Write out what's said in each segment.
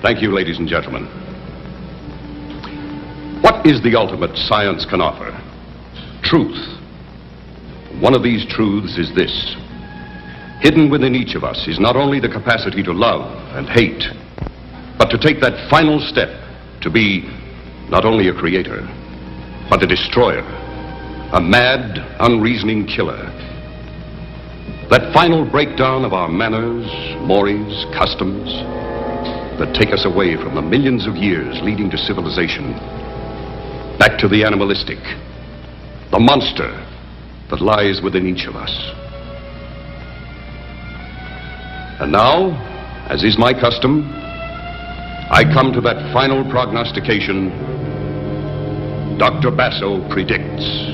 Thank you, ladies and gentlemen. What is the ultimate science can offer? Truth. One of these truths is this. Hidden within each of us is not only the capacity to love and hate, but to take that final step to be not only a creator, but a destroyer, a mad, unreasoning killer. That final breakdown of our manners, mores, customs, that take us away from the millions of years leading to civilization, back to the animalistic, the monster that lies within each of us. And now, as is my custom, I come to that final prognostication. Dr. Basso predicts.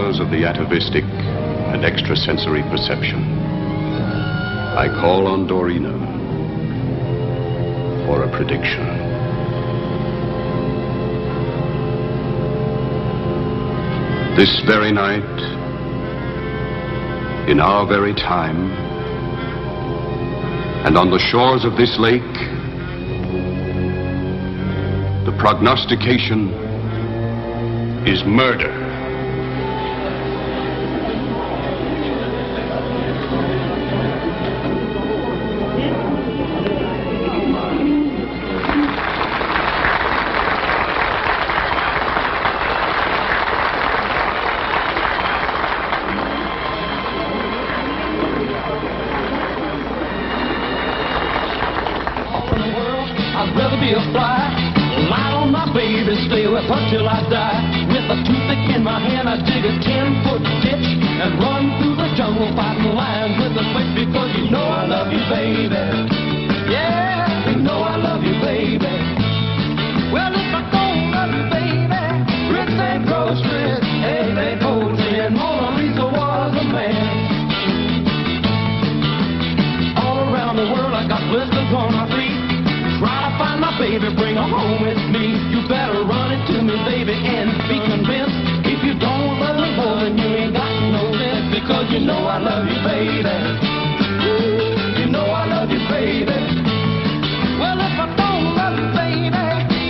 Of the atavistic and extrasensory perception, I call on Doreena for a prediction. This very night, in our very time, and on the shores of this lake, the prognostication is murder. Till I die, with a toothpick in my hand, I dig a 10-foot ditch and run through the jungle fighting lions with a switch, because you know I love you, baby. Yeah, you know I love you, baby. Well, if I don't love you, baby, bricks ain't groceries, eggs ain't poultry, and Mona Lisa was a man. All around the world, I got blisters on my feet. Try to find my baby, bring her home with me. You better run it to me, baby, and be convinced. If you don't love me more, then you ain't got no sense, because you know I love you, baby. You know I love you, baby. Well, if I don't love you, baby,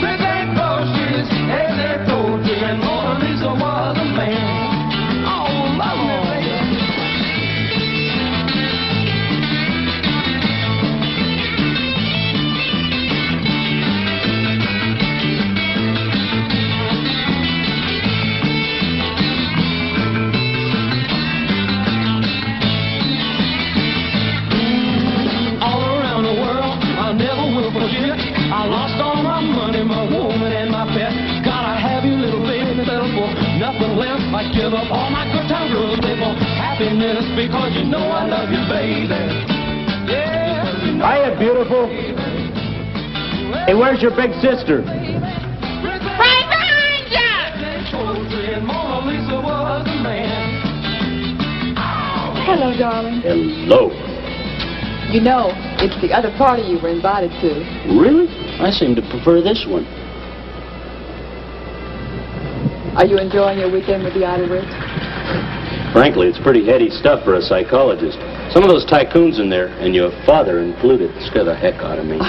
big ain't groceries, eggs ain't poultry, and Mona Lisa was a man. Oh, love me, baby. I lost all my money, my woman, and my pet. Gotta have you, little baby, settle for nothing less. I give up all my good time girls, they for happiness, because you know I love you, baby. Yeah, you know. Hiya, beautiful. Hey, where's your big sister? Right behind you! Hello, darling. Hello. You know, it's the other party you were invited to. Really? I seem to prefer this one. Are you enjoying your weekend with the Outer Ridge? Frankly, it's pretty heady stuff for a psychologist. Some of those tycoons in there, and your father included, scare the heck out of me.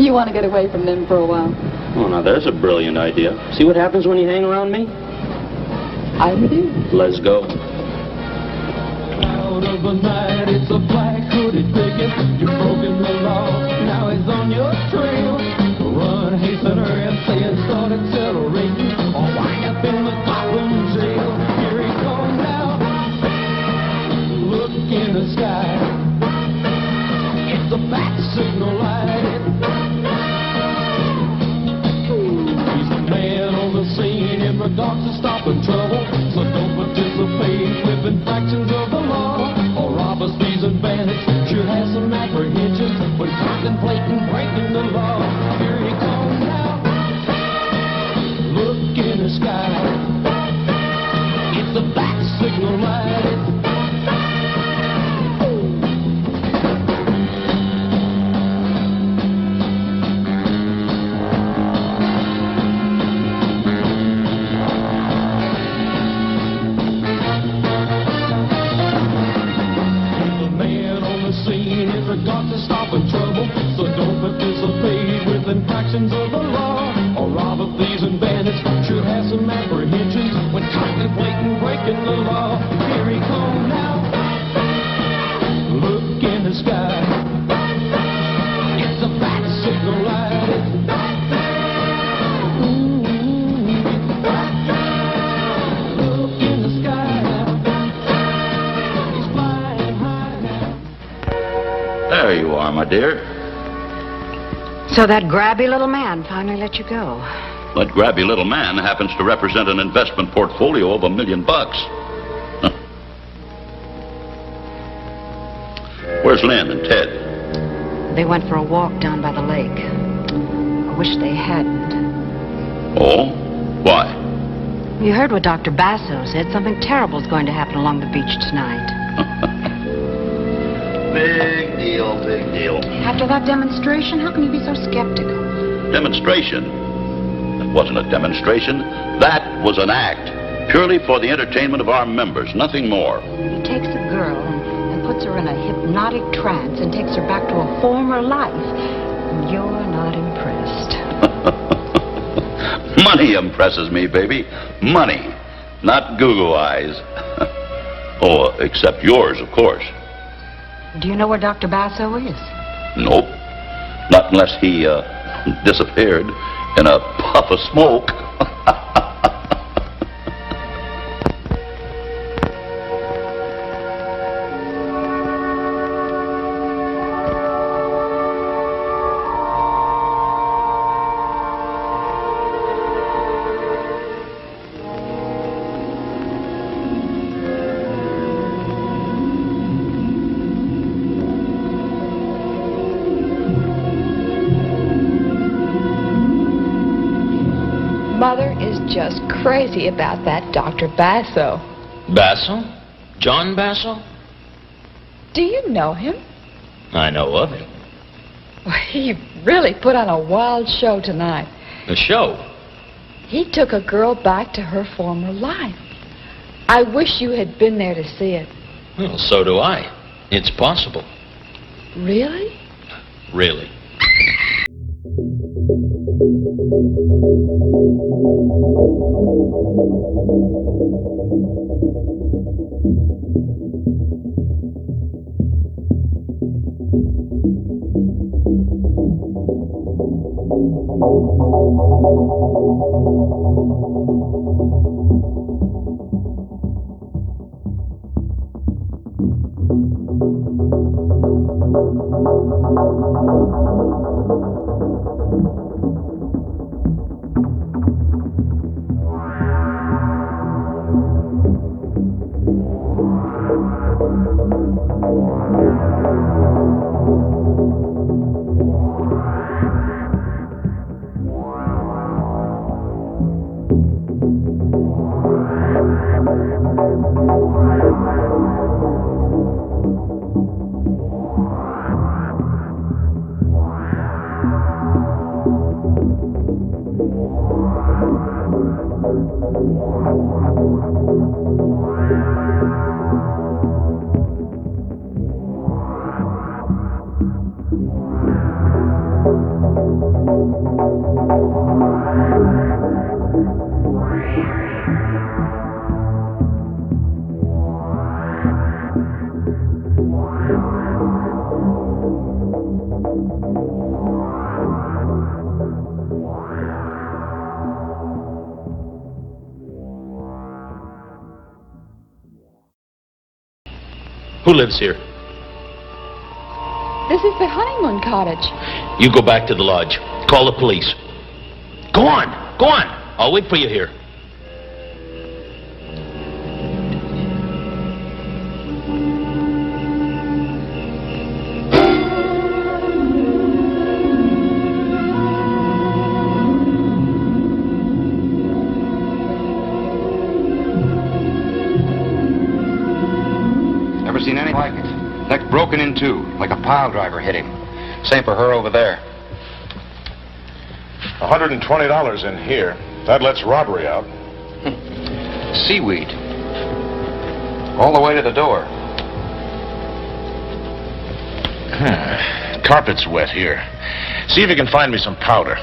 You want to get away from them for a while? Oh, now there's a brilliant idea. See what happens when you hang around me? I'm with you. Let's go. Out of the night, it's a black hooded picket. You've broken the law, now he's on your trail. Run, hasten her, and say it, start accelerating, or wind up in the Gotham jail. Here he comes now. Look in the sky. It's a bat signal light. He's the man on the scene in regards to stopping trouble. So don't participate with infractions of the law, or robbers, thieves, and bandits. Sure has some apprehensions when contemplating breaking the law. Here he comes now. Look in the sky. It's is a got to stop the trouble. So don't participate with infractions of the law. Or robber, thieves, and bandits should have some apprehensions when contemplating breaking the law. Here he comes now. Look in the sky. It's a bat signal light. Look in the sky. He's flying high now. There you are, my dear. So that grabby little man finally let you go. That grabby little man happens to represent an investment portfolio of $1 million. Huh. Where's Lynn and Ted? They went for a walk down by the lake. I wish they hadn't. Oh? Why? You heard what Dr. Basso said. Something terrible is going to happen along the beach tonight. Big deal, big deal. After that demonstration, how can you be so skeptical? Demonstration? That wasn't a demonstration. That was an act. Purely for the entertainment of our members, nothing more. He takes a girl and puts her in a hypnotic trance and takes her back to a former life. And you're not impressed. Money impresses me, baby. Money. Not goo-goo eyes. Oh, except yours, of course. Do you know where Dr. Basso is? Nope. Not unless he, disappeared in a puff of smoke. Mother is just crazy about that Dr. Basso. Basso? John Basso? Do you know him? I know of him. Well, he really put on a wild show tonight. A show? He took a girl back to her former life. I wish you had been there to see it. Well, so do I. It's possible. Really? Really. Who lives here? This is the honeymoon cottage. You go back to the lodge. Call the police. Go on. Go on. I'll wait for you here. Never seen anything like it. Neck broken in two, like a pile driver hit him. Same for her over there. $120 in here. That lets robbery out. Seaweed. All the way to the door. Carpet's wet here. See if you can find me some powder.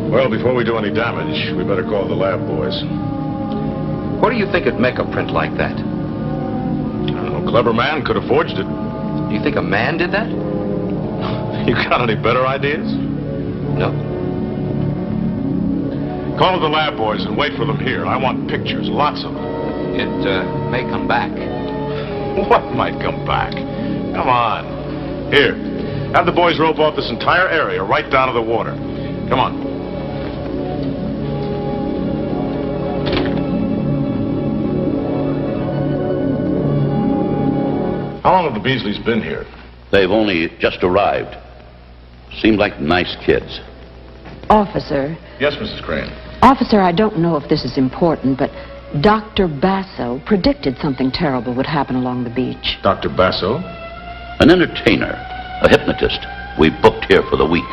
Well, before we do any damage, we better call the lab boys. What do you think would make a print like that? I don't know, clever man could have forged it. Do you think a man did that? You got any better ideas? No. Call the lab boys and wait for them here. I want pictures, lots of them. It may come back. What might come back? Come on. Here, have the boys rope off this entire area right down to the water. Come on. How long have the Beasleys been here? They've only just arrived. Seem like nice kids. Officer. Yes, Mrs. Crane. Officer, I don't know if this is important, but Dr. Basso predicted something terrible would happen along the beach. Dr. Basso? An entertainer, a hypnotist. We booked here for the week.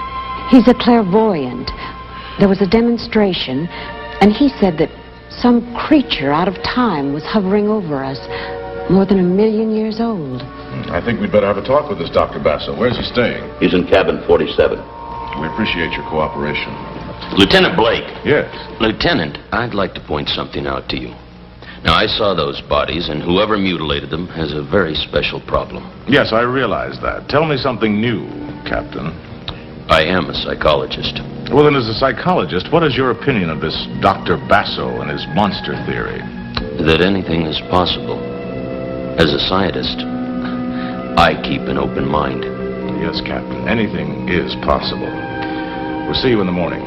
He's a clairvoyant. There was a demonstration, and he said that some creature out of time was hovering over us, more than 1 million years old. I think we'd better have a talk with this Dr. Basso. Where's he staying? He's in cabin 47. We appreciate your cooperation. Lieutenant Blake. Yes. Lieutenant, I'd like to point something out to you. Now, I saw those bodies, and whoever mutilated them has a very special problem. Yes, I realize that. Tell me something new, Captain. I am a psychologist. Well, then, as a psychologist, what is your opinion of this Dr. Basso and his monster theory? That anything is possible. As a scientist, I keep an open mind. Yes, Captain. Anything is possible. We'll see you in the morning.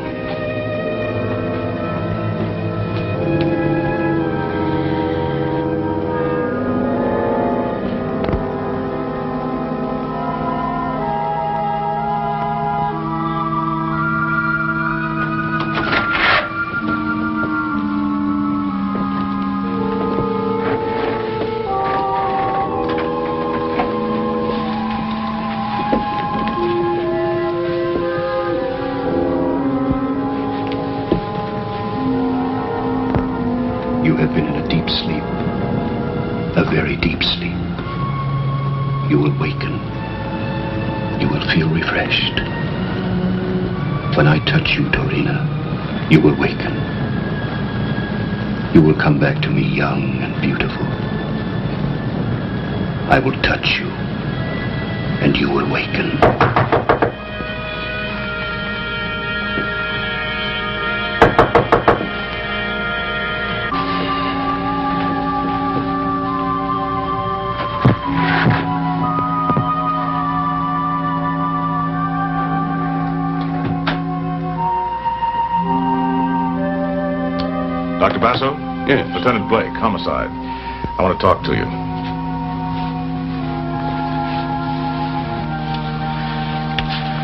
You have been in a deep sleep, a very deep sleep. You will waken. You will feel refreshed. When I touch you, Doreena, you will waken. You will come back to me young and beautiful. I will touch you, and you will waken. Dr. Basso? Yes. Lieutenant Blake, homicide. I want to talk to you.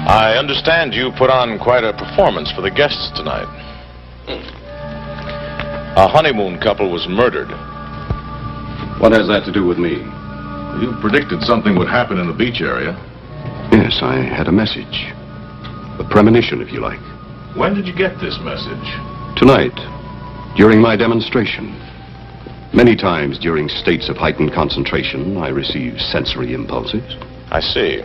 I understand you put on quite a performance for the guests tonight. A honeymoon couple was murdered. What has that to do with me? You predicted something would happen in the beach area. Yes, I had a message. A premonition, if you like. When did you get this message? Tonight, during my demonstration. Many times during states of heightened concentration, I receive sensory impulses. I see.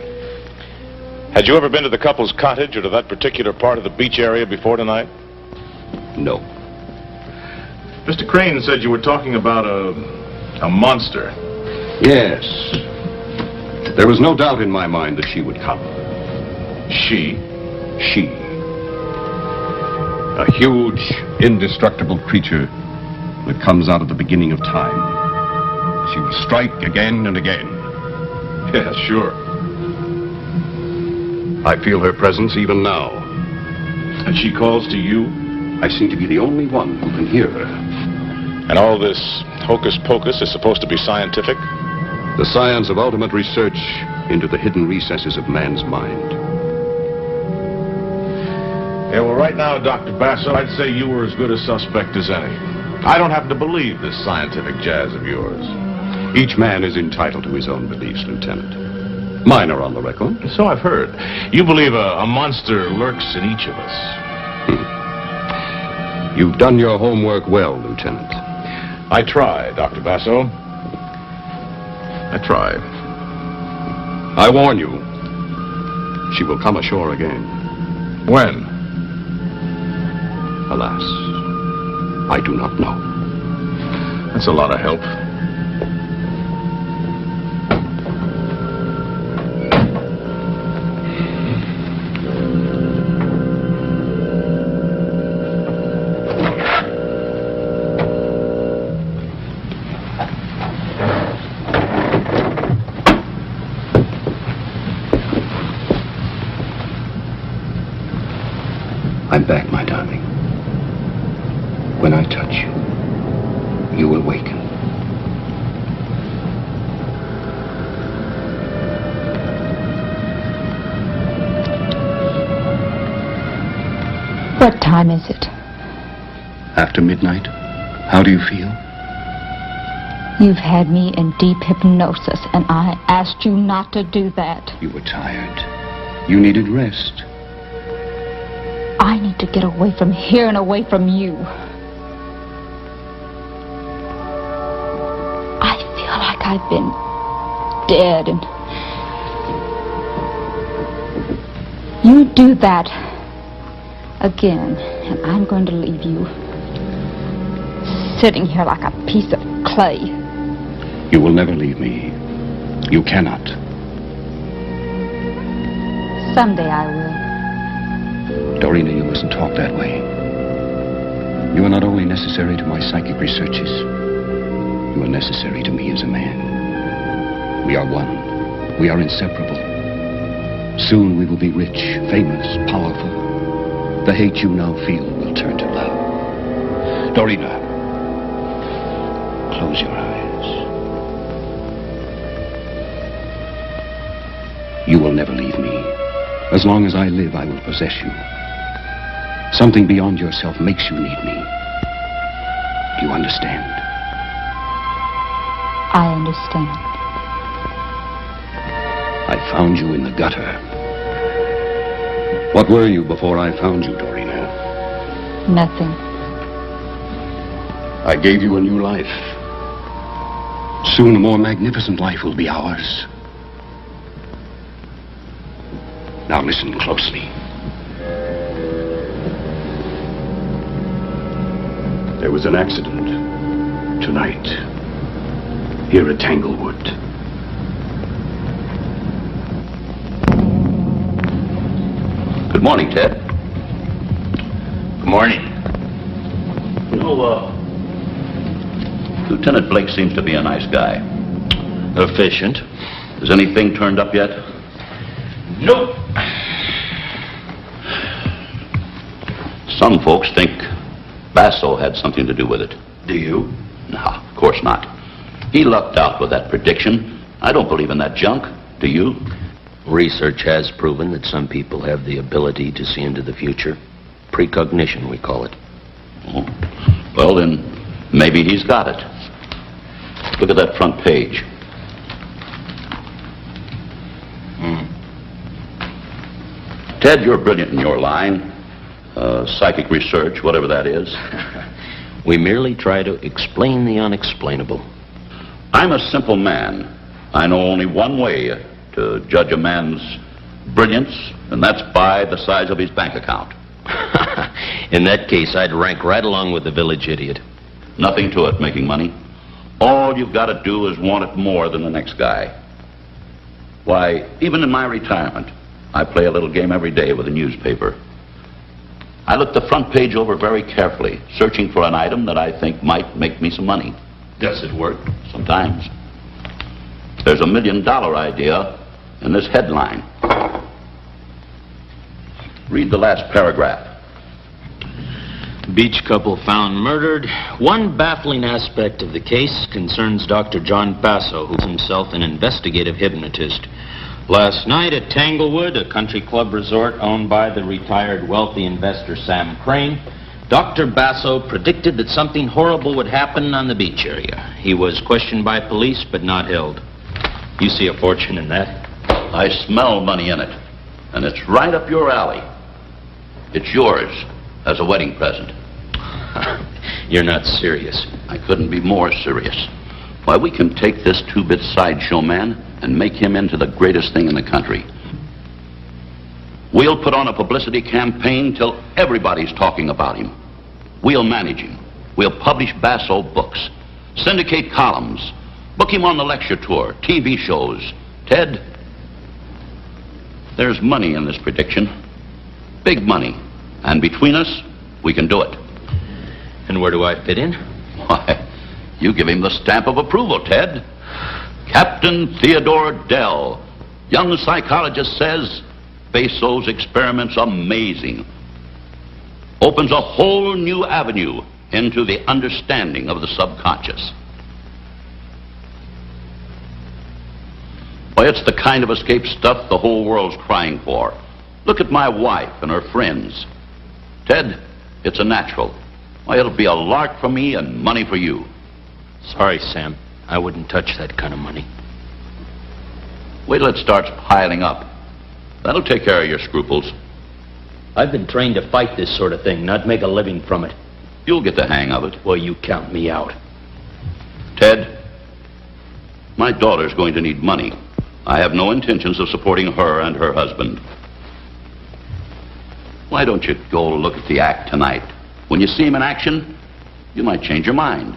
Had you ever been to the couple's cottage or to that particular part of the beach area before tonight? No. Mr. Crane said you were talking about a monster. Yes. There was no doubt in my mind that she would come. She? She. A huge, indestructible creature that comes out of the beginning of time. She will strike again and again. Yeah, sure. I feel her presence even now. And she calls to you? I seem to be the only one who can hear her. And all this hocus-pocus is supposed to be scientific? The science of ultimate research into the hidden recesses of man's mind. Yeah, well, right now, Dr. Basso, I'd say you were as good a suspect as any. I don't happen to believe this scientific jazz of yours. Each man is entitled to his own beliefs, Lieutenant. Mine are on the record. So I've heard. You believe a monster lurks in each of us. You've done your homework well, Lieutenant. I try, Dr. Basso. I try. I warn you, she will come ashore again. When? Alas, I do not know. That's a lot of help. I'm back, my darling. When I touch you, you will waken. What time is it? After midnight, how do you feel? You've had me in deep hypnosis, and I asked you not to do that. You were tired. You needed rest. I need to get away from here and away from you. I feel like I've been dead, and you do that again, and I'm going to leave you sitting here like a piece of clay. You will never leave me. You cannot. Someday I will. Doreena, you mustn't talk that way. You are not only necessary to my psychic researches, you are necessary to me as a man. We are one. We are inseparable. Soon we will be rich, famous, powerful. The hate you now feel will turn to love. Doreena, close your eyes. You will never leave me. As long as I live, I will possess you. Something beyond yourself makes you need me. Do you understand? I understand. I found you in the gutter. What were you before I found you, Doreena? Nothing. I gave you a new life. Soon a more magnificent life will be ours. Now listen closely. There was an accident tonight here at Tanglewood. Good morning, Ted. Good morning. You know, Lieutenant Blake seems to be a nice guy. Efficient. Has anything turned up yet? Nope. Some folks think Basso had something to do with it. Do you? No, of course not. He lucked out with that prediction. I don't believe in that junk. Do you? Research has proven that some people have the ability to see into the future. Precognition, we call it. Oh. Well, then, maybe he's got it. Look at that front page. Ted, you're brilliant in your line. Psychic research, whatever that is. We merely try to explain the unexplainable. I'm a simple man. I know only one way to judge a man's brilliance, and that's by the size of his bank account. In that case, I'd rank right along with the village idiot. Nothing to it, making money. All you've got to do is want it more than the next guy. Why, even in my retirement, I play a little game every day with a newspaper. I look the front page over very carefully, searching for an item that I think might make me some money. Does it work? Sometimes. There's $1 million idea in this headline. Read the last paragraph. Beach couple found murdered. One baffling aspect of the case concerns Dr. John Basso, who's himself an investigative hypnotist. Last night at Tanglewood, a country club resort owned by the retired wealthy investor Sam Crane, Dr. Basso predicted that something horrible would happen on the beach area. He was questioned by police, but not held. You see a fortune in that? I smell money in it, and it's right up your alley. It's yours as a wedding present. You're not serious. I couldn't be more serious. Why, we can take this two-bit sideshow man and make him into the greatest thing in the country. We'll put on a publicity campaign till everybody's talking about him. We'll manage him. We'll publish Basso books, syndicate columns, book him on the lecture tour, TV shows. Ted, there's money in this prediction. Big money. And between us, we can do it. And where do I fit in? Why, you give him the stamp of approval, Ted. Captain Theodore Dell, young psychologist, says Basso's experiment's amazing. Opens a whole new avenue into the understanding of the subconscious. Why, it's the kind of escape stuff the whole world's crying for. Look at my wife and her friends. Ted, it's a natural. Why, it'll be a lark for me and money for you. Sorry, Sam. I wouldn't touch that kind of money. Wait till it starts piling up. That'll take care of your scruples. I've been trained to fight this sort of thing, not make a living from it. You'll get the hang of it. Well, you count me out. Ted, my daughter's going to need money. I have no intentions of supporting her and her husband. Why don't you go look at the act tonight? When you see him in action, you might change your mind.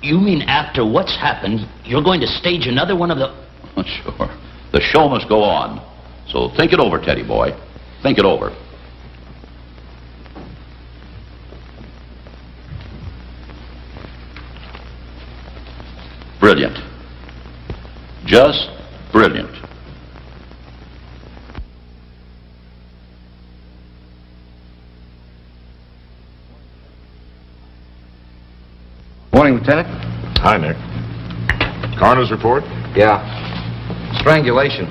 You mean after what's happened, you're going to stage another one of the... Oh, sure. The show must go on. So think it over, Teddy boy. Think it over. Brilliant. Just brilliant. Morning, Lieutenant. Hi, Nick. Coroner's report? Yeah. Strangulation.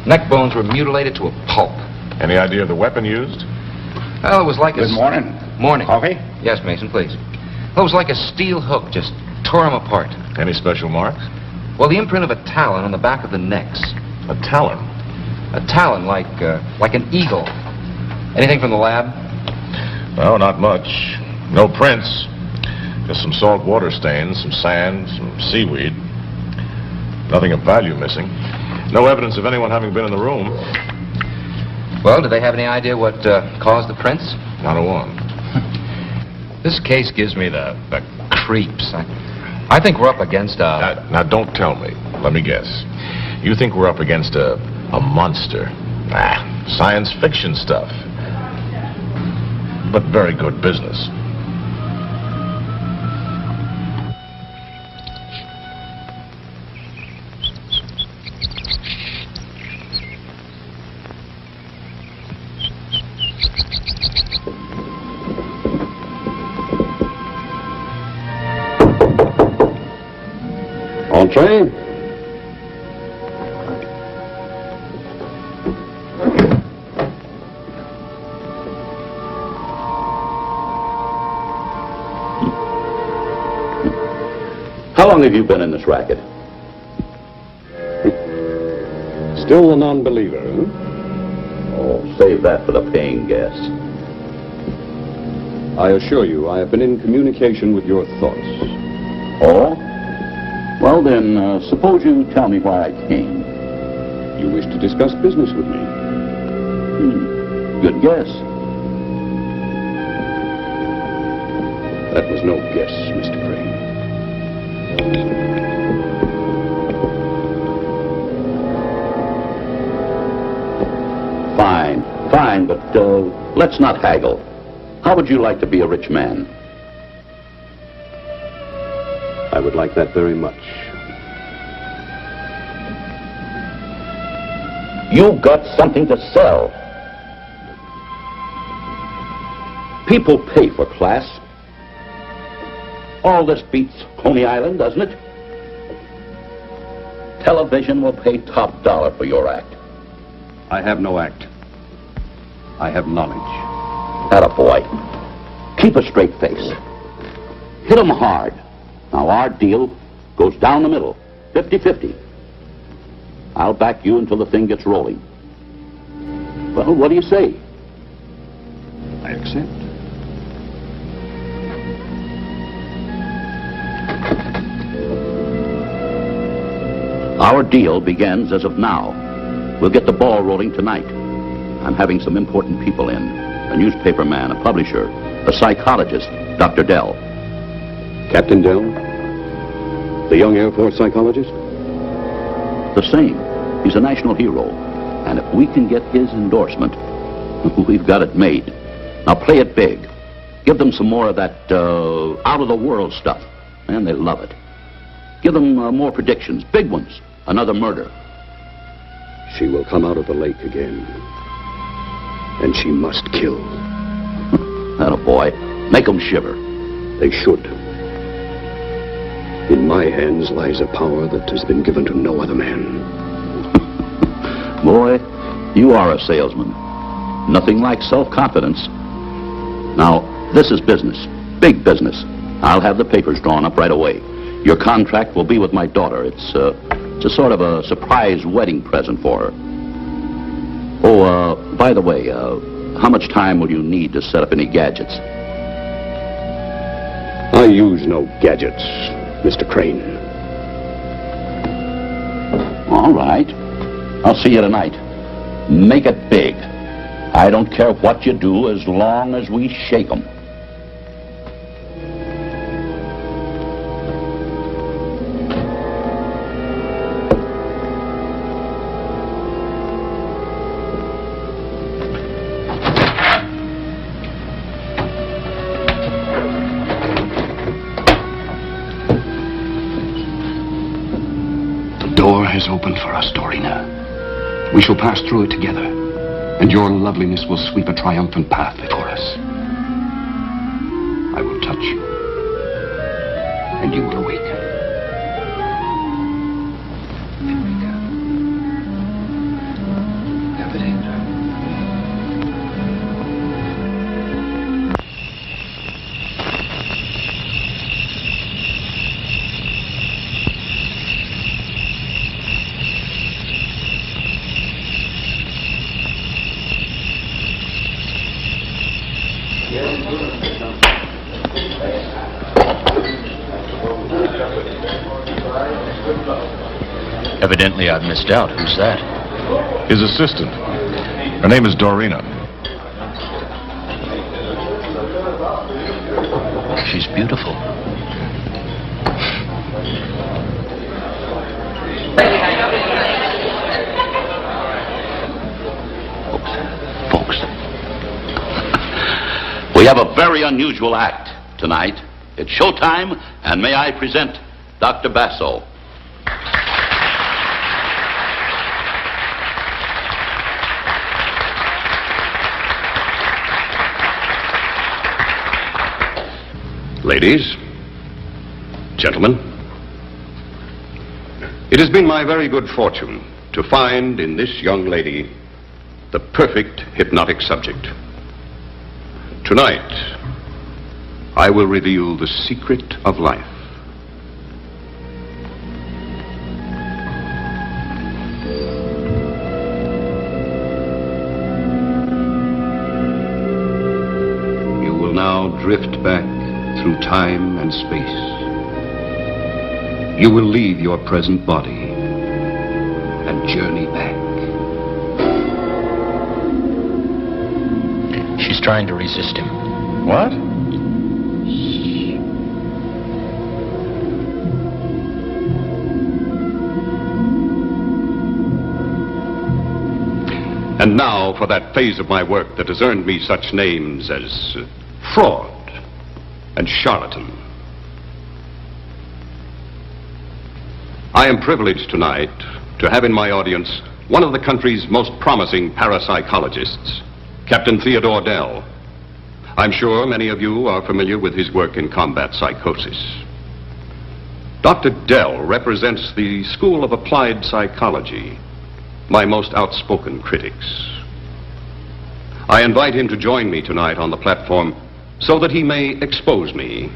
Neck bones were mutilated to a pulp. Any idea of the weapon used? Well, it was like a... Good morning. Morning. Coffee? Yes, Mason, please. Well, it was like a steel hook, just tore him apart. Any special marks? Well, the imprint of a talon on the back of the necks. A talon? A talon, like an eagle. Anything from the lab? No, not much. No prints. Just some salt water stains, some sand, some seaweed. Nothing of value missing. No evidence of anyone having been in the room. Well, do they have any idea what caused the prints? Not a one. This case gives me the creeps. I think we're up against a... Now, don't tell me. Let me guess. You think we're up against a monster? Science fiction stuff. But very good business. Entree. How long have you been in this racket? Still a non-believer, huh? Oh, save that for the paying guests. I assure you, I have been in communication with your thoughts. Oh? Well, then, suppose you tell me why I came. You wish to discuss business with me. Good guess. That was no guess, Mr. Crane. Fine, but let's not haggle. How would you like to be a rich man? I would like that very much. You've got something to sell. People pay for class. All this beats Coney Island, doesn't it? Television will pay top dollar for your act. I have no act. I have knowledge. Attaboy. Keep a straight face. Hit 'em hard. Now, our deal goes down the middle, 50-50. I'll back you until the thing gets rolling. Well, what do you say? I accept. Our deal begins as of now. We'll get the ball rolling tonight. I'm having some important people in. A newspaper man, a publisher, a psychologist, Dr. Dell. Captain Dell? The young Air Force psychologist? The same. He's a national hero. And if we can get his endorsement, we've got it made. Now play it big. Give them some more of that out-of-the-world stuff. Man, they love it. Give them more predictions, big ones. Another murder. She will come out of the lake again. And she must kill. Attaboy. Make them shiver. They should. In my hands lies a power that has been given to no other man. Boy, you are a salesman. Nothing like self-confidence. Now, this is business. Big business. I'll have the papers drawn up right away. Your contract will be with my daughter. It's a sort of a surprise wedding present for her. Oh, by the way, how much time will you need to set up any gadgets? I use no gadgets, Mr. Crane. All right. I'll see you tonight. Make it big. I don't care what you do as long as we shake 'em. The door has opened for us, Doreena. We shall pass through it together, and your loveliness will sweep a triumphant path before us. I will touch you, and you will awaken. Evidently, I've missed out. Who's that? His assistant. Her name is Doreena. She's beautiful. Folks. We have a very unusual act tonight. It's showtime, and may I present Dr. Basso. Ladies, gentlemen, it has been my very good fortune to find in this young lady the perfect hypnotic subject. Tonight, I will reveal the secret of life. You will now drift back through time and space. You will leave your present body and journey back. She's trying to resist him. What? And now for that phase of my work that has earned me such names as fraud and charlatan. I am privileged tonight to have in my audience one of the country's most promising parapsychologists, Captain Theodore Dell. I'm sure many of you are familiar with his work in combat psychosis. Dr. Dell represents the School of Applied Psychology, my most outspoken critics. I invite him to join me tonight on the platform so that he may expose me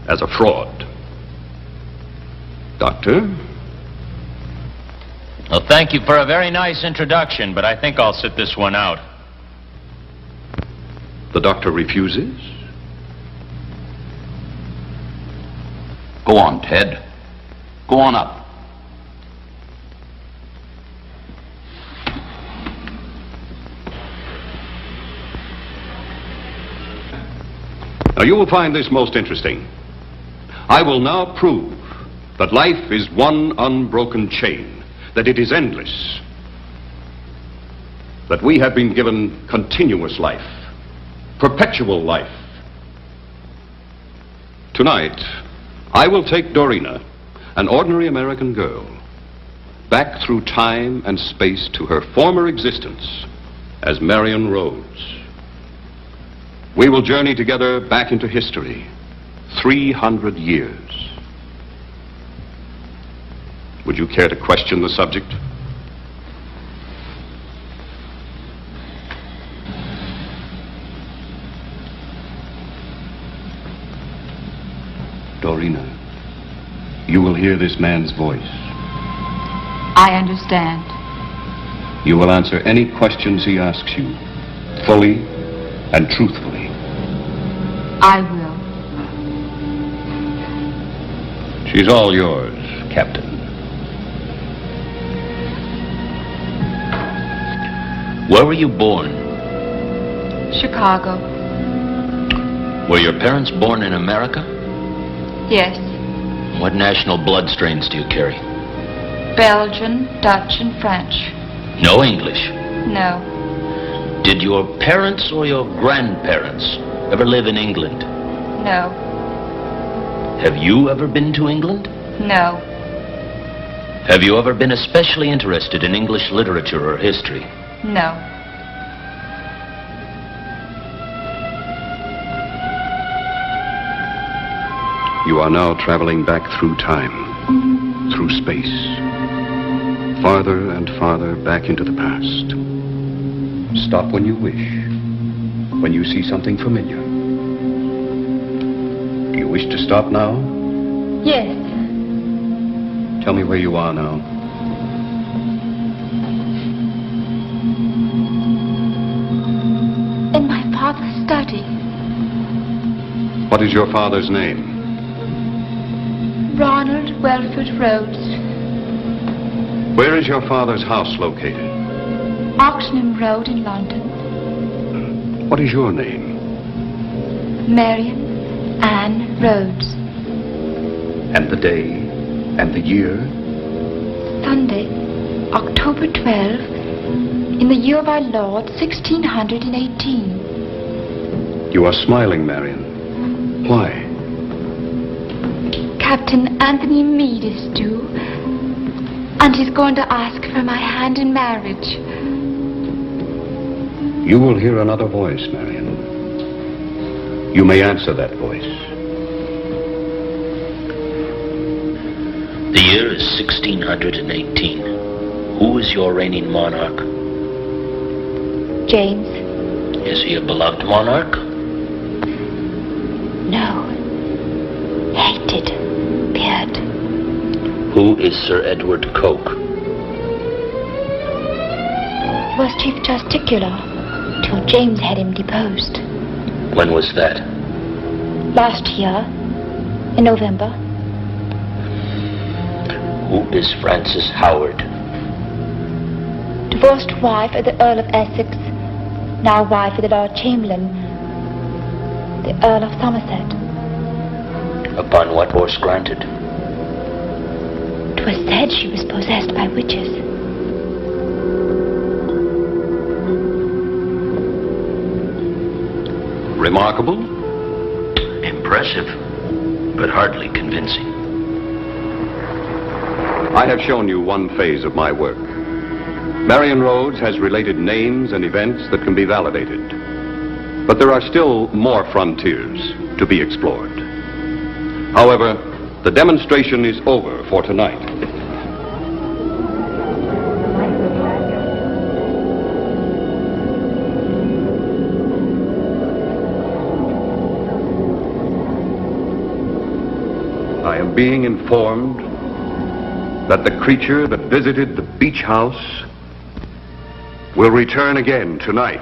as a fraud. Doctor? Well, thank you for a very nice introduction, but I think I'll sit this one out. The doctor refuses? Go on, Ted. Go on up. Now, you will find this most interesting. I will now prove that life is one unbroken chain, that it is endless, that we have been given continuous life, perpetual life. Tonight, I will take Doreena, an ordinary American girl, back through time and space to her former existence as Marion Rhodes. We will journey together back into history, 300 years. Would you care to question the subject? Doreena, you will hear this man's voice. I understand. You will answer any questions he asks you, fully and truthfully. I will. She's all yours, Captain. Where were you born? Chicago. Were your parents born in America? Yes. What national blood strains do you carry? Belgian, Dutch, and French. No English. No. Did your parents or your grandparents ever live in England? No. Have you ever been to England? No. Have you ever been especially interested in English literature or history? No. You are now traveling back through time, through space, farther and farther back into the past. Stop when you wish, when you see something familiar. Do you wish to stop now? Yes. Tell me where you are now. In my father's study. What is your father's name? Ronald Welford Rhodes. Where is your father's house located? Oxenham Road in London. What is your name? Marion Ann Rhodes. And the day and the year? Sunday, October 12, in the year of our Lord, 1618. You are smiling, Marion. Why? Captain Anthony Meade is due, and he's going to ask for my hand in marriage. You will hear another voice, Marion. You may answer that voice. The year is 1618. Who is your reigning monarch? James. Is he a beloved monarch? No. Hated. Beard. Who is Sir Edward Coke? He was Chief Justiciar till James had him deposed. When was that? Last year, in November. Who is Frances Howard? Divorced wife of the Earl of Essex, now wife of the Lord Chamberlain, the Earl of Somerset. Upon what horse granted? 'Twas said she was possessed by witches. Remarkable? Impressive, but hardly convincing. I have shown you one phase of my work. Marion Rhodes has related names and events that can be validated. But there are still more frontiers to be explored. However, The demonstration is over for tonight. I am being informed that the creature that visited the beach house will return again tonight.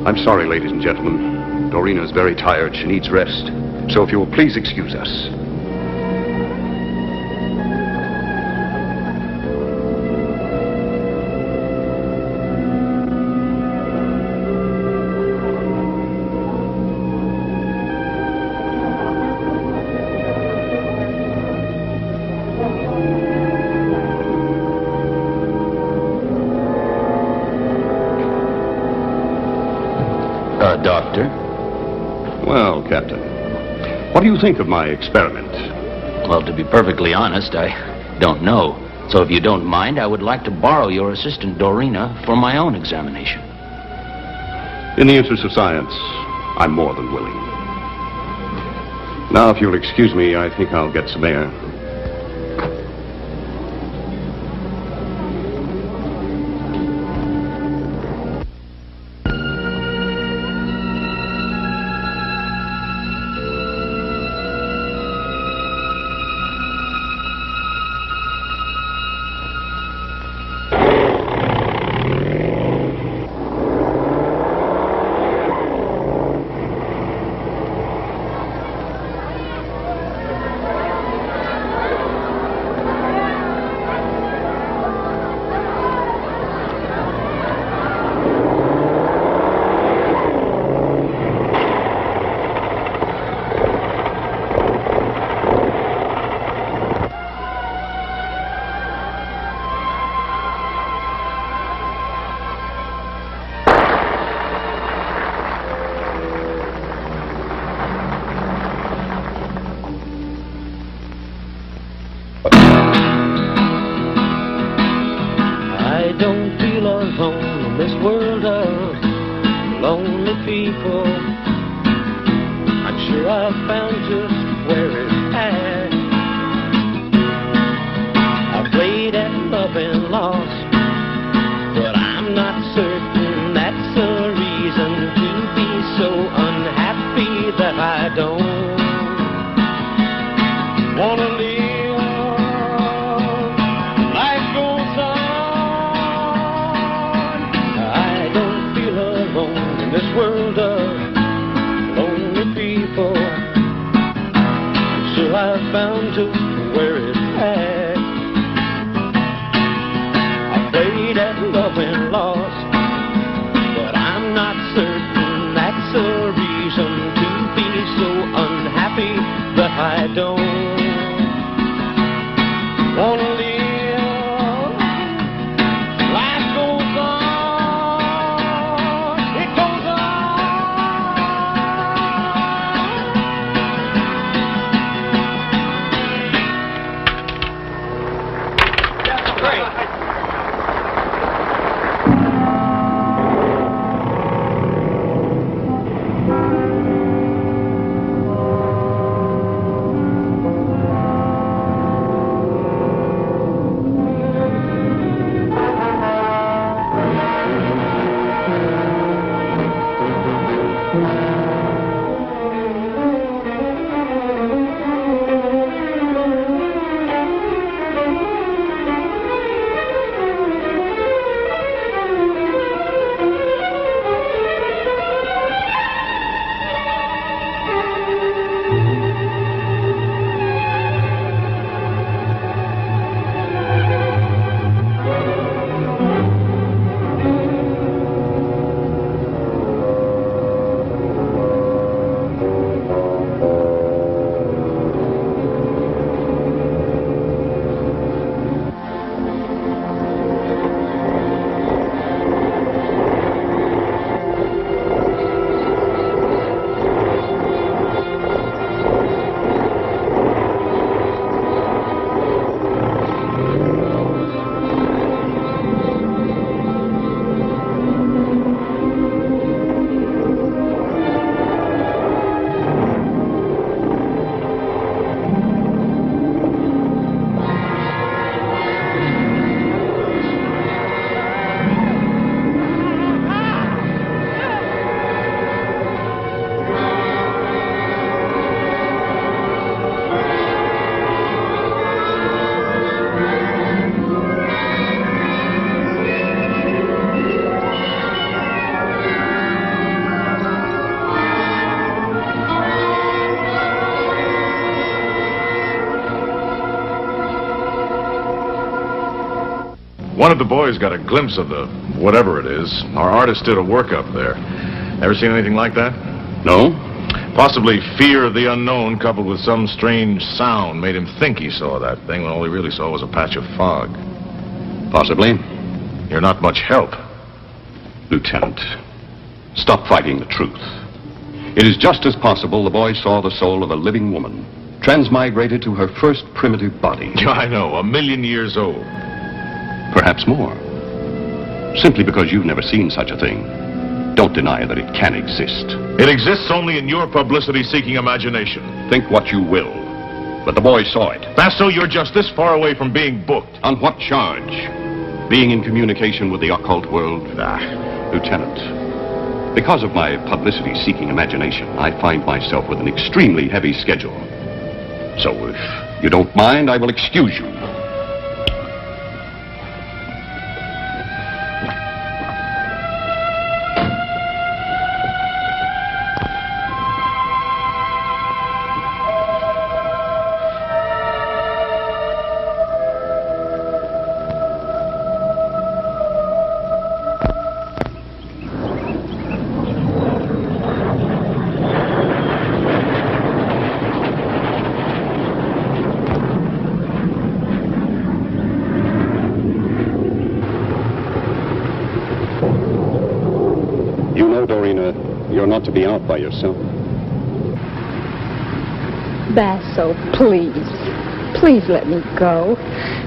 I'm sorry, ladies and gentlemen. Doreena is very tired. She needs rest. So if you will please excuse us. Doctor? Well, Captain, what do you think of my experiment? Well, to be perfectly honest, I don't know. So if you don't mind, I would like to borrow your assistant, Doreena, for my own examination. In the interest of science, I'm more than willing. Now, if you'll excuse me, I think I'll get some air. One of the boys got a glimpse of the whatever it is. Our artist did a workup there. Ever seen anything like that? No? Possibly fear of the unknown coupled with some strange sound made him think he saw that thing when all he really saw was a patch of fog. Possibly. You're not much help. Lieutenant, stop fighting the truth. It is just as possible the boy saw the soul of a living woman, transmigrated to her first primitive body. I know, 1,000,000 years old. Perhaps more. Simply because you've never seen such a thing, don't deny that it can exist. It exists only in your publicity-seeking imagination. Think what you will, but the boy saw it. Basso, you're just this far away from being booked. On what charge? Being in communication with the occult world? Lieutenant, because of my publicity-seeking imagination, I find myself with an extremely heavy schedule. So if you don't mind, I will excuse you. You know, Doreena, you're not to be out by yourself. Basso, please. Please let me go.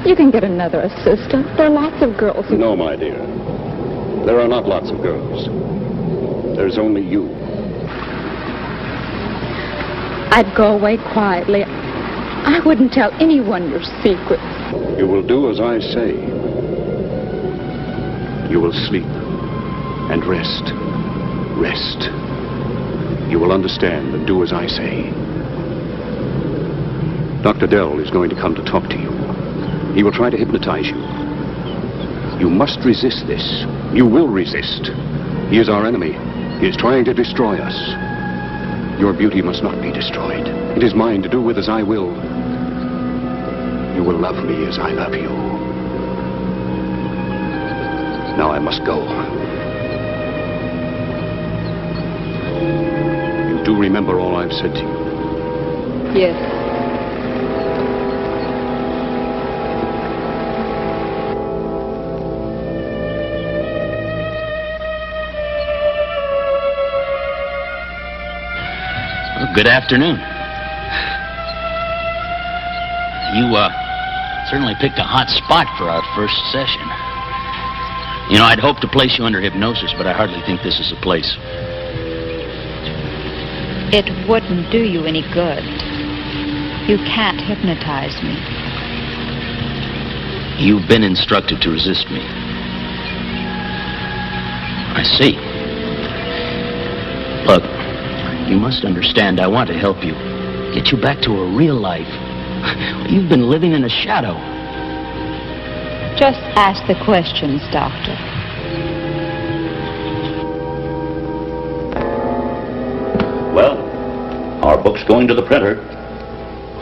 You can get another assistant. There are lots of girls who... No, my dear. There are not lots of girls. There's only you. I'd go away quietly. I wouldn't tell anyone your secret. You will do as I say. You will sleep and rest. Rest. You will understand and do as I say. Dr. Dell is going to come to talk to you. He will try to hypnotize you. You must resist this. You will resist. He is our enemy. He is trying to destroy us. Your beauty must not be destroyed. It is mine to do with as I will. You will love me as I love you. Now I must go. You do remember all I've said to you? Yes. Well, good afternoon. You, certainly picked a hot spot for our first session. You know, I'd hoped to place you under hypnosis, but I hardly think this is the place. It wouldn't do you any good. You can't hypnotize me. You've been instructed to resist me. I see. Look, you must understand I want to help you. Get you back to a real life. You've been living in a shadow. Just ask the questions, Doctor. Well, our book's going to the printer.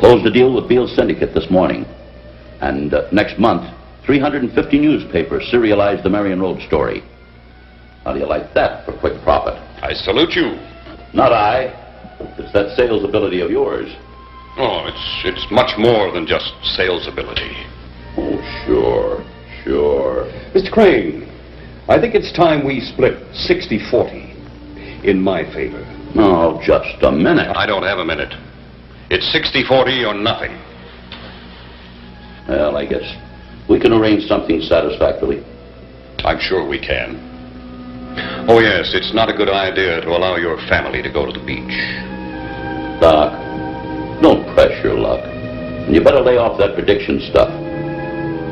Closed the deal with Beale's Syndicate this morning. And next month, 350 newspapers serialized the Marion Road story. How do you like that for quick profit? I salute you. Not I. It's that sales ability of yours. Oh, it's much more than just sales ability. Oh, sure. Mr. Crane, I think it's time we split 60-40 in my favor. Oh, just a minute. I don't have a minute. It's 60-40 or nothing. Well, I guess we can arrange something satisfactorily. I'm sure we can. Oh, yes, it's not a good idea to allow your family to go to the beach. Doc, don't press your luck. And you better lay off that prediction stuff.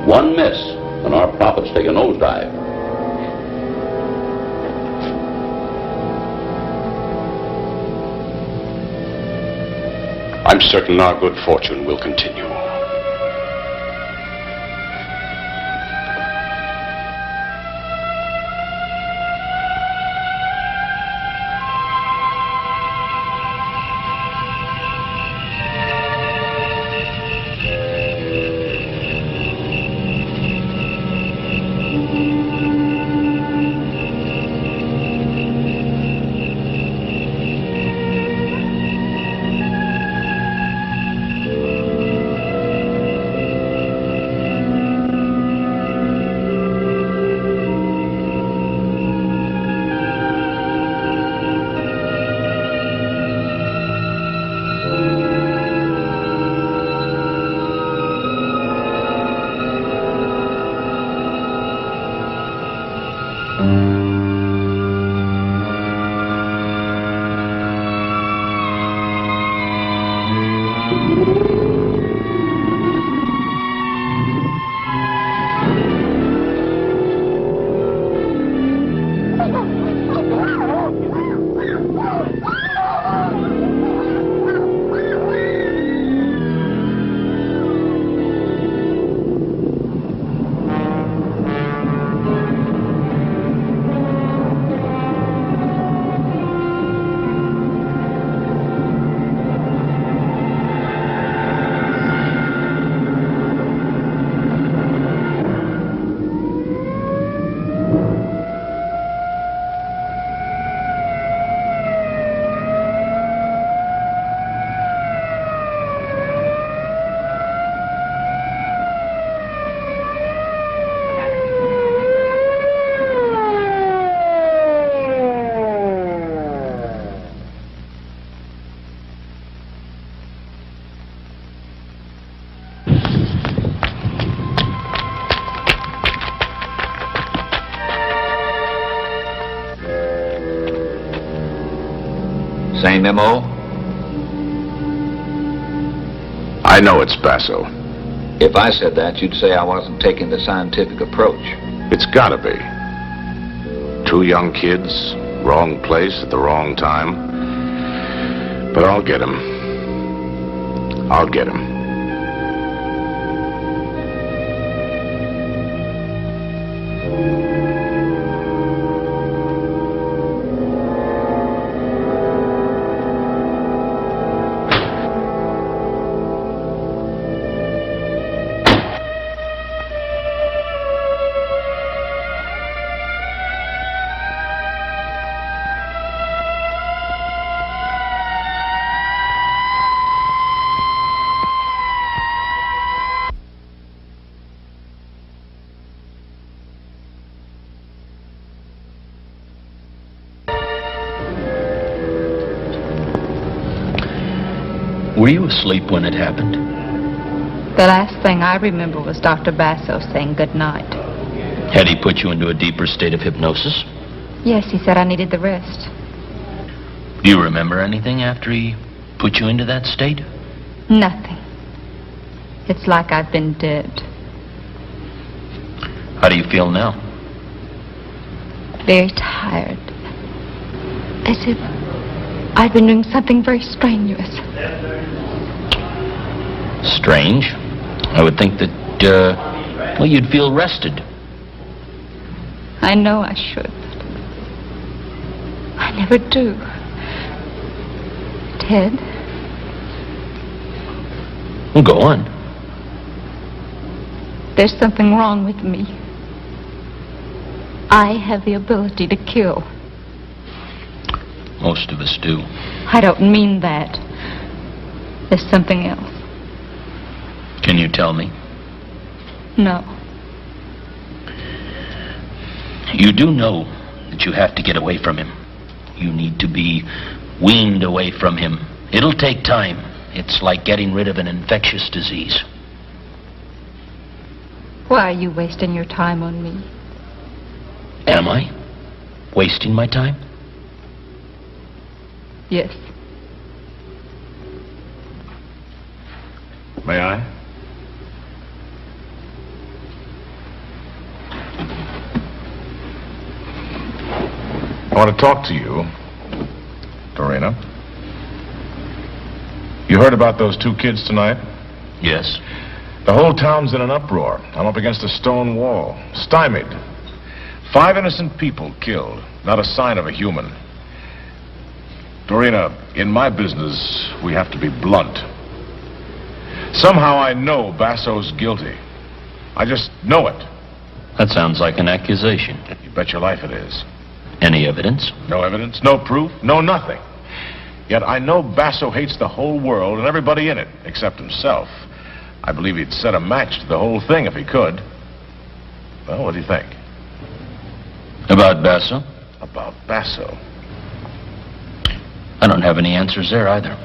One miss, and our profits take a nosedive. I'm certain our good fortune will continue. Same M.O.? I know it's Basso. If I said that, you'd say I wasn't taking the scientific approach. It's gotta be. Two young kids, wrong place at the wrong time. But I'll get him. I'll get him. Were you asleep when it happened? The last thing I remember was Dr. Basso saying good night. Had he put you into a deeper state of hypnosis? Yes, he said I needed the rest. Do you remember anything after he put you into that state? Nothing. It's like I've been dead. How do you feel now? Very tired. As if I'd been doing something very strenuous. Strange. I would think that, well, you'd feel rested. I know I should, but I never do. Ted? Well, go on. There's something wrong with me. I have the ability to kill. Most of us do. I don't mean that. There's something else. Can you tell me? No. You do know that you have to get away from him. You need to be weaned away from him. It'll take time. It's like getting rid of an infectious disease. Why are you wasting your time on me? Am I? Wasting my time? Yes. May I? I want to talk to you, Doreena. You heard about those two kids tonight? Yes. The whole town's in an uproar. I'm up against a stone wall, stymied. 5 innocent people killed, not a sign of a human. Doreena, in my business, we have to be blunt. Somehow I know Basso's guilty. I just know it. That sounds like an accusation. You bet your life it is. Any evidence? No evidence, no proof, no nothing. Yet I know Basso hates the whole world and everybody in it, except himself. I believe he'd set a match to the whole thing if he could. Well, what do you think? About Basso? About Basso. I don't have any answers there either.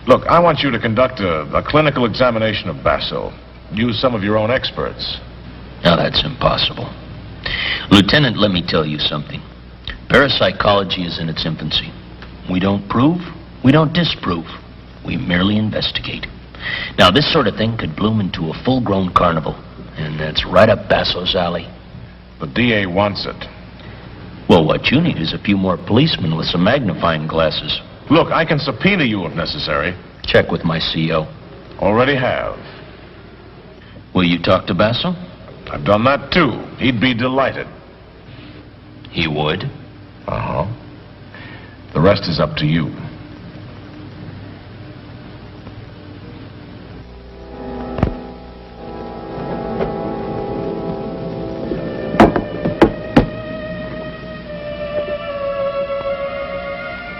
Look, I want you to conduct a clinical examination of Basso. Use some of your own experts. Now, that's impossible. Lieutenant, let me tell you something. Parapsychology is in its infancy. We don't prove, we don't disprove. We merely investigate. Now, this sort of thing could bloom into a full-grown carnival, and that's right up Basso's alley. The DA wants it. Well, what you need is a few more policemen with some magnifying glasses. Look, I can subpoena you if necessary. Check with my CO. Already have. Will you talk to Basso? I've done that too. He'd be delighted. He would? Uh-huh. The rest is up to you.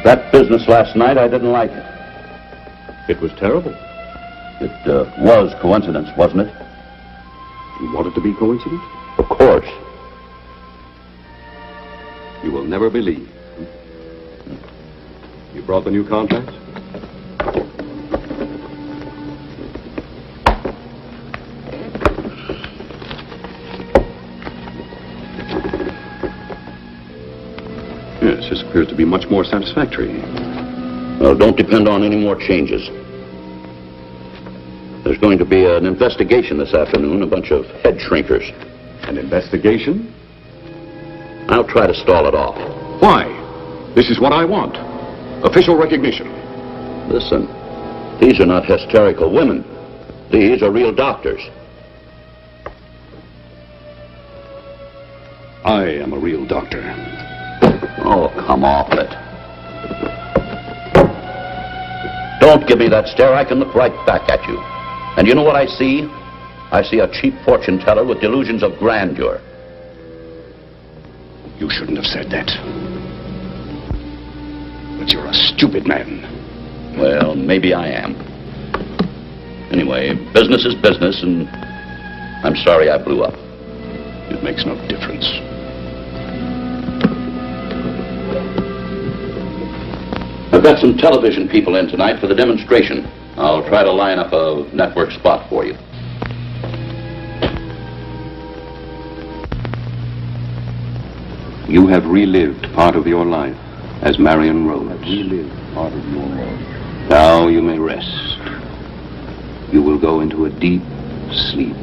That business last night, I didn't like it. It was terrible. It was coincidence, wasn't it? You want it to be coincidence? Of course. You will never believe. You brought the new contracts? Yes, just appears to be much more satisfactory. Well, don't depend on any more changes. There's going to be an investigation this afternoon, a bunch of head shrinkers. An investigation? I'll try to stall it off. Why? This is what I want. Official recognition. Listen, these are not hysterical women. These are real doctors. I am a real doctor. Oh, come off it. Don't give me that stare. I can look right back at you. And you know what I see? I see a cheap fortune teller with delusions of grandeur. You shouldn't have said that. But you're a stupid man. Well, maybe I am. Anyway, business is business, and I'm sorry I blew up. It makes no difference. I've got some television people in tonight for the demonstration. I'll try to line up a network spot for you. You have relived part of your life as Marion Rhodes. Now you may rest. You will go into a deep sleep.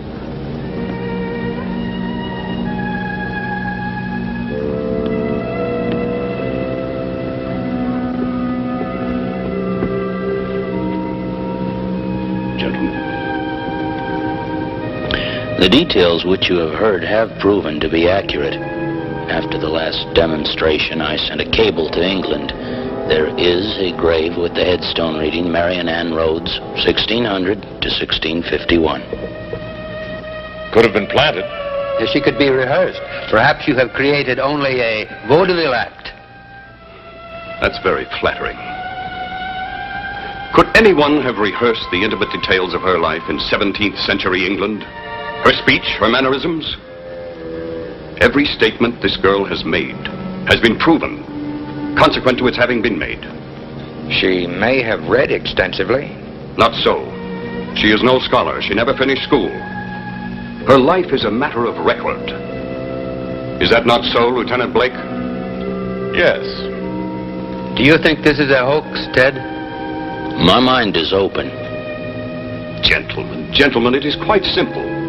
The details which you have heard have proven to be accurate. After the last demonstration, I sent a cable to England. There is a grave with the headstone reading Marion Ann Rhodes, 1600 to 1651. Could have been planted. She could be rehearsed. Perhaps you have created only a vaudeville act. That's very flattering. Could anyone have rehearsed the intimate details of her life in 17th century England? Her speech, her mannerisms? Every statement this girl has made has been proven, consequent to its having been made. She may have read extensively. Not so. She is no scholar. She never finished school. Her life is a matter of record. Is that not so, Lieutenant Blake? Yes. Do you think this is a hoax, Ted? My mind is open. Gentlemen, it is quite simple.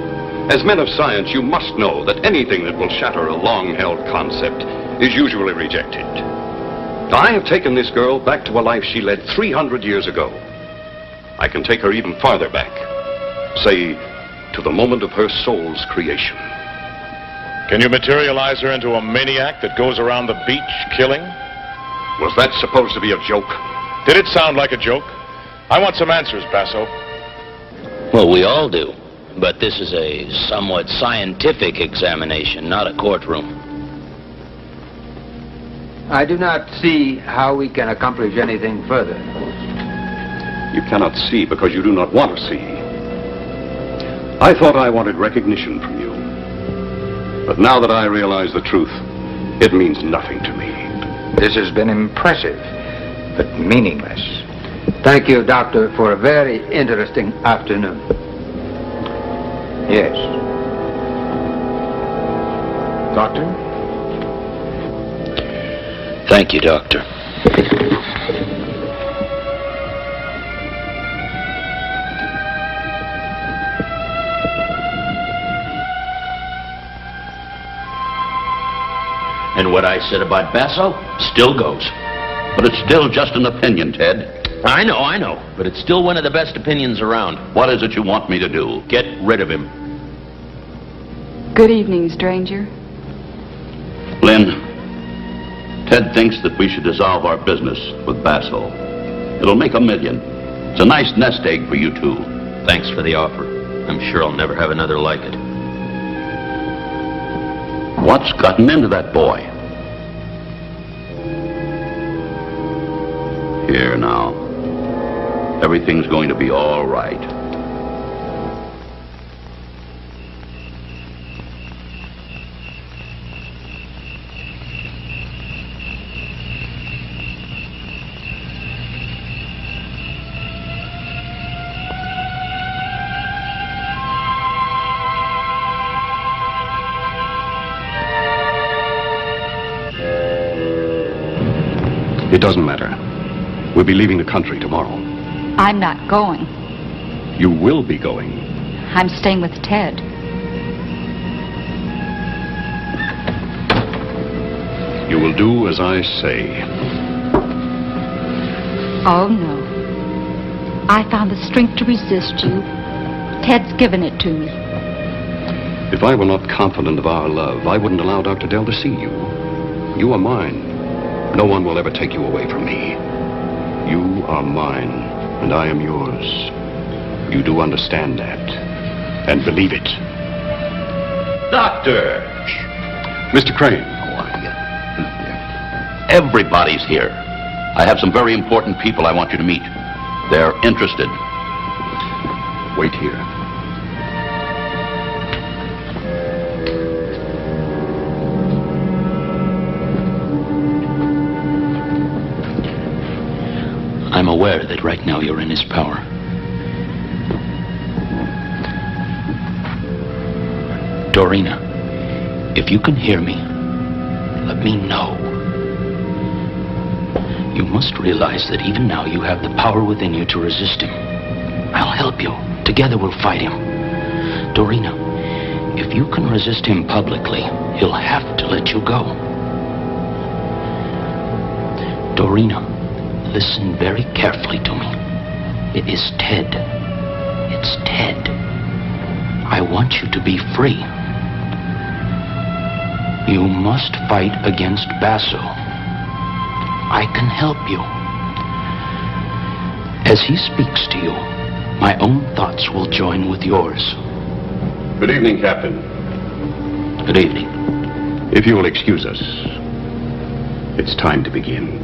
As men of science, you must know that anything that will shatter a long-held concept is usually rejected. I have taken this girl back to a life she led 300 years ago. I can take her even farther back. Say, to the moment of her soul's creation. Can you materialize her into a maniac that goes around the beach killing? Was that supposed to be a joke? Did it sound like a joke? I want some answers, Basso. Well, we all do. But this is a somewhat scientific examination, not a courtroom. I do not see how we can accomplish anything further. You cannot see because you do not want to see. I thought I wanted recognition from you. But now that I realize the truth, it means nothing to me. This has been impressive, but meaningless. Thank you, Doctor, for a very interesting afternoon. Yes. Doctor? Thank you, Doctor. And what I said about Basso still goes. But it's still just an opinion, Ted. I know. But it's still one of the best opinions around. What is it you want me to do? Get rid of him. Good evening, stranger. Lynn, Ted thinks that we should dissolve our business with Basso. It'll make $1 million. It's a nice nest egg for you two. Thanks for the offer. I'm sure I'll never have another like it. What's gotten into that boy? Here now. Everything's going to be all right. It doesn't matter. We'll be leaving the country tomorrow. I'm not going. You will be going. I'm staying with Ted. You will do as I say. Oh, no. I found the strength to resist you. Ted's given it to me. If I were not confident of our love, I wouldn't allow Dr. Dell to see you. You are mine. No one will ever take you away from me. You are mine, and I am yours. You do understand that, and believe it. Doctor! Mr. Crane. Everybody's here. I have some very important people I want you to meet. They're interested. Wait here. I'm aware that right now you're in his power. Doreena, if you can hear me, let me know. You must realize that even now you have the power within you to resist him. I'll help you. Together we'll fight him. Doreena, if you can resist him publicly, he'll have to let you go. Doreena, listen very carefully to me. It is Ted. It's Ted. I want you to be free. You must fight against Basso. I can help you. As he speaks to you, my own thoughts will join with yours. Good evening, Captain. Good evening. If you will excuse us, it's time to begin.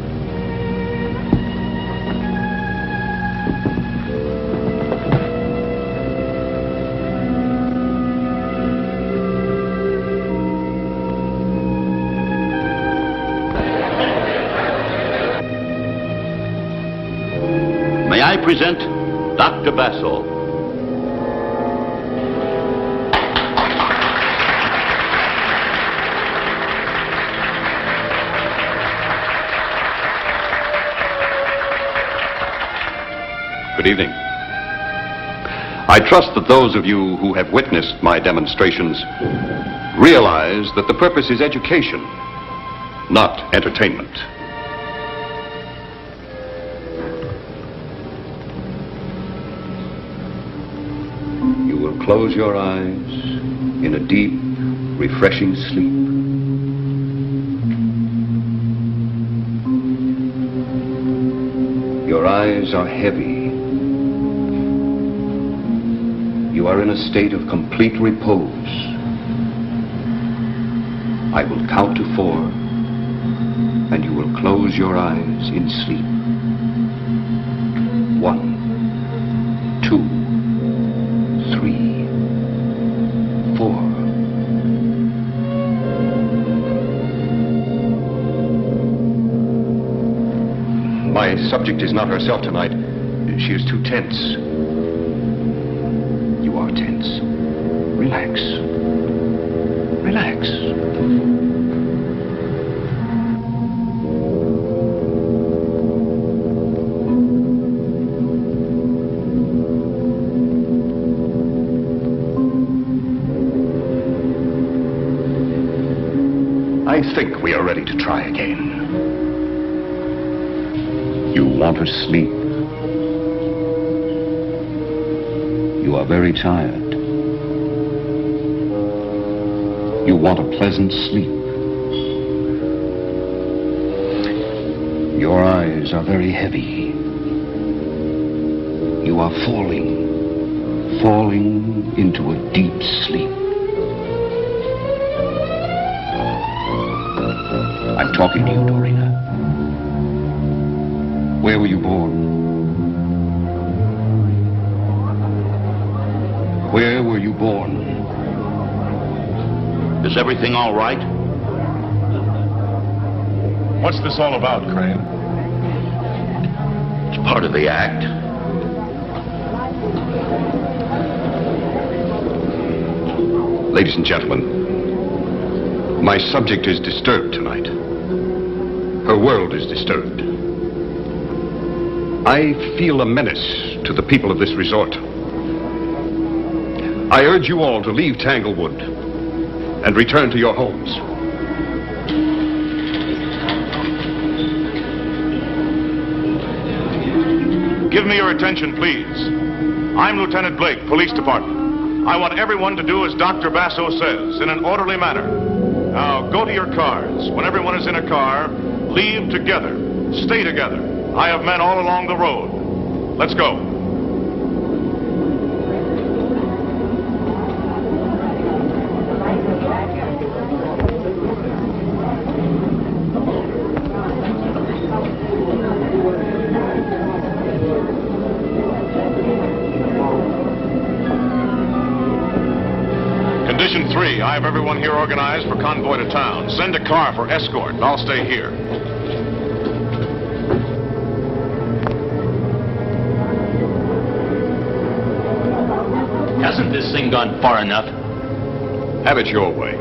May I present Dr. Basso. Good evening. I trust that those of you who have witnessed my demonstrations realize that the purpose is education, not entertainment. You will close your eyes in a deep, refreshing sleep. Your eyes are heavy. You are in a state of complete repose. I will count to 4, and you will close your eyes in sleep. 1, 2, 3, 4. My subject is not herself tonight. She is too tense. You are tense. Relax. Relax. I think we are ready to try again. You want to sleep. You are very tired. You want a pleasant sleep. Your eyes are very heavy. You are falling into a deep sleep. I'm talking to you, Doreena. Where were you born? Where were you born? Is everything all right? What's this all about, Crane? It's part of the act. Ladies and gentlemen, my subject is disturbed tonight. Her world is disturbed. I feel a menace to the people of this resort. I urge you all to leave Tanglewood and return to your homes. Give me your attention, please. I'm Lieutenant Blake, Police Department. I want everyone to do as Dr. Basso says, in an orderly manner. Now, go to your cars. When everyone is in a car, leave together. Stay together. I have men all along the road. Let's go. Condition 3, I have everyone here organized for convoy to town. Send a car for escort. I'll stay here. Hasn't this thing gone far enough? Have it your way.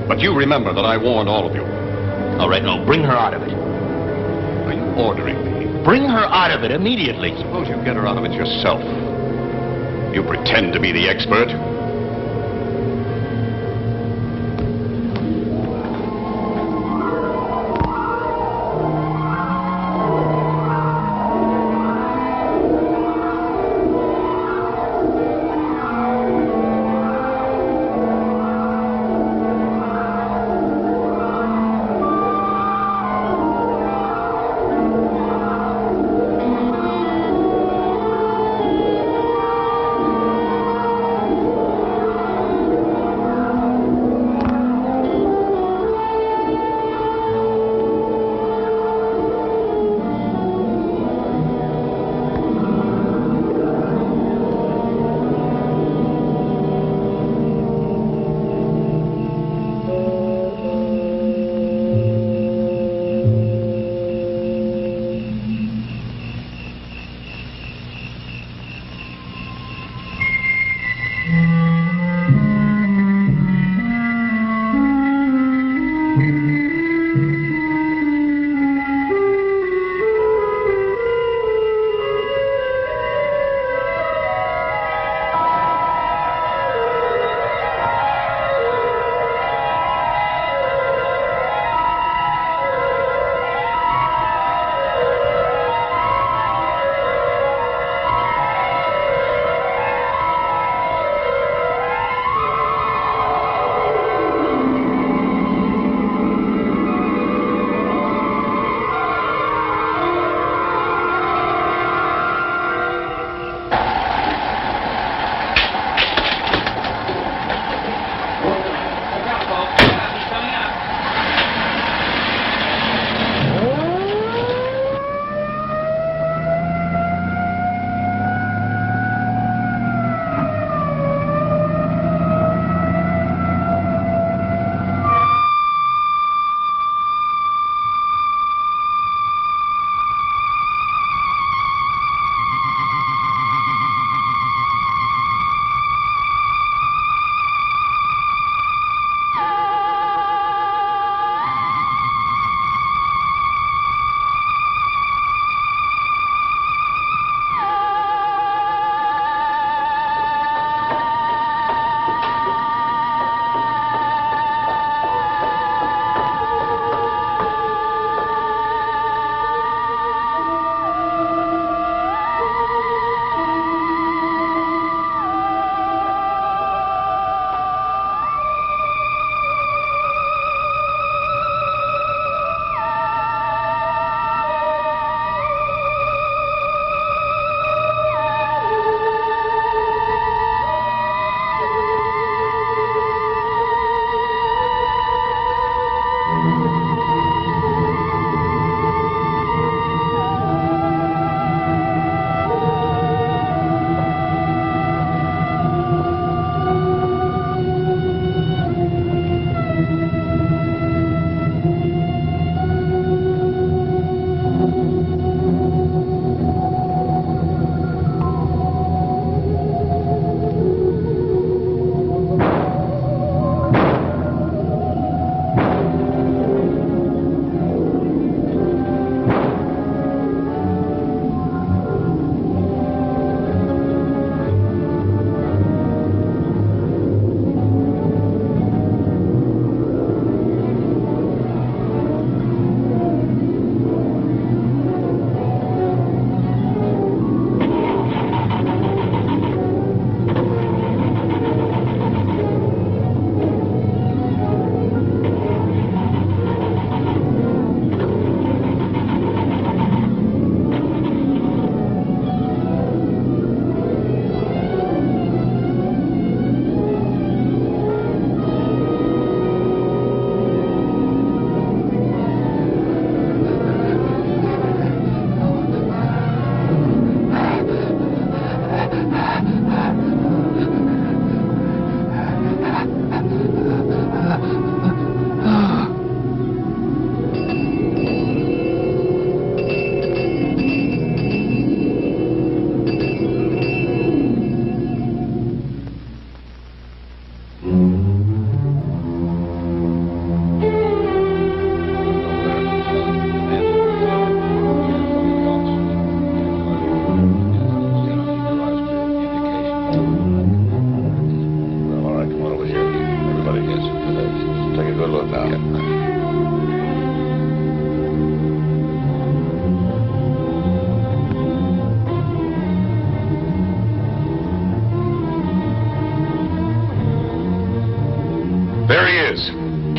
But you remember that I warned all of you. All right, no, bring her out of it. Are you ordering me? Bring her out of it immediately. Suppose you get her out of it yourself. You pretend to be the expert.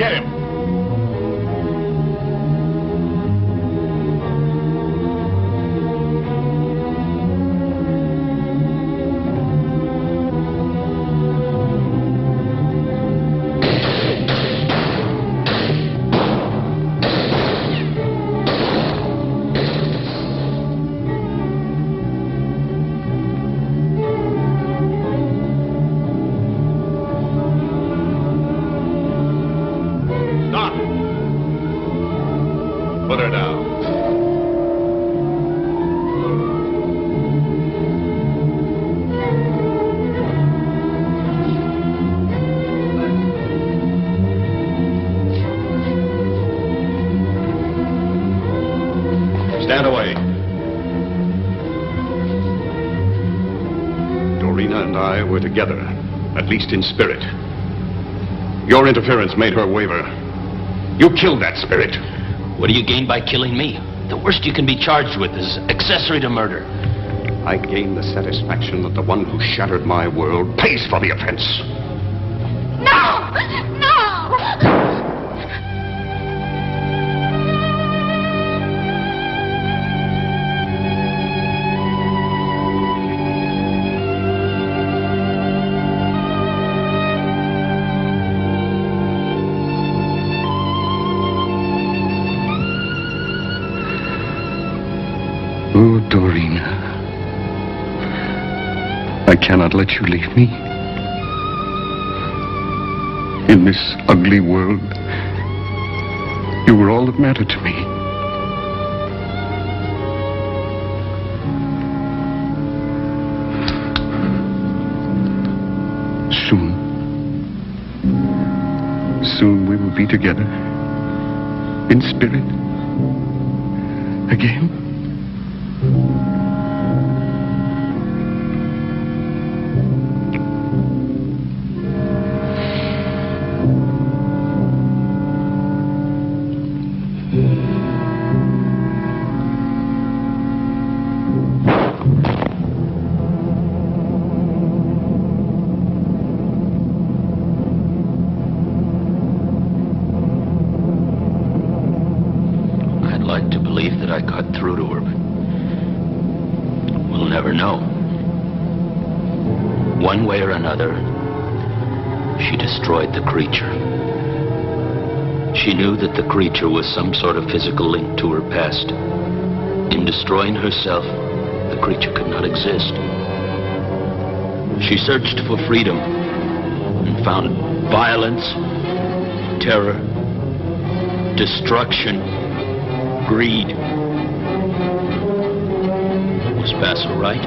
Get him! Put her down. Stand away. Doreena and I were together, at least in spirit. Your interference made her waver. You killed that spirit. What do you gain by killing me? The worst you can be charged with is accessory to murder. I gain the satisfaction that the one who shattered my world pays for the offense. No! No! Oh, Doreena, I cannot let you leave me. In this ugly world, you were all that mattered to me. Soon we will be together, in spirit, again. I got through to her, but we'll never know. One way or another, she destroyed the creature. She knew that the creature was some sort of physical link to her past. In destroying herself, the creature could not exist. She searched for freedom and found violence, terror, destruction, greed. Was Basso right?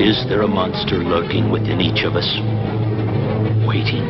Is there a monster lurking within each of us? Waiting.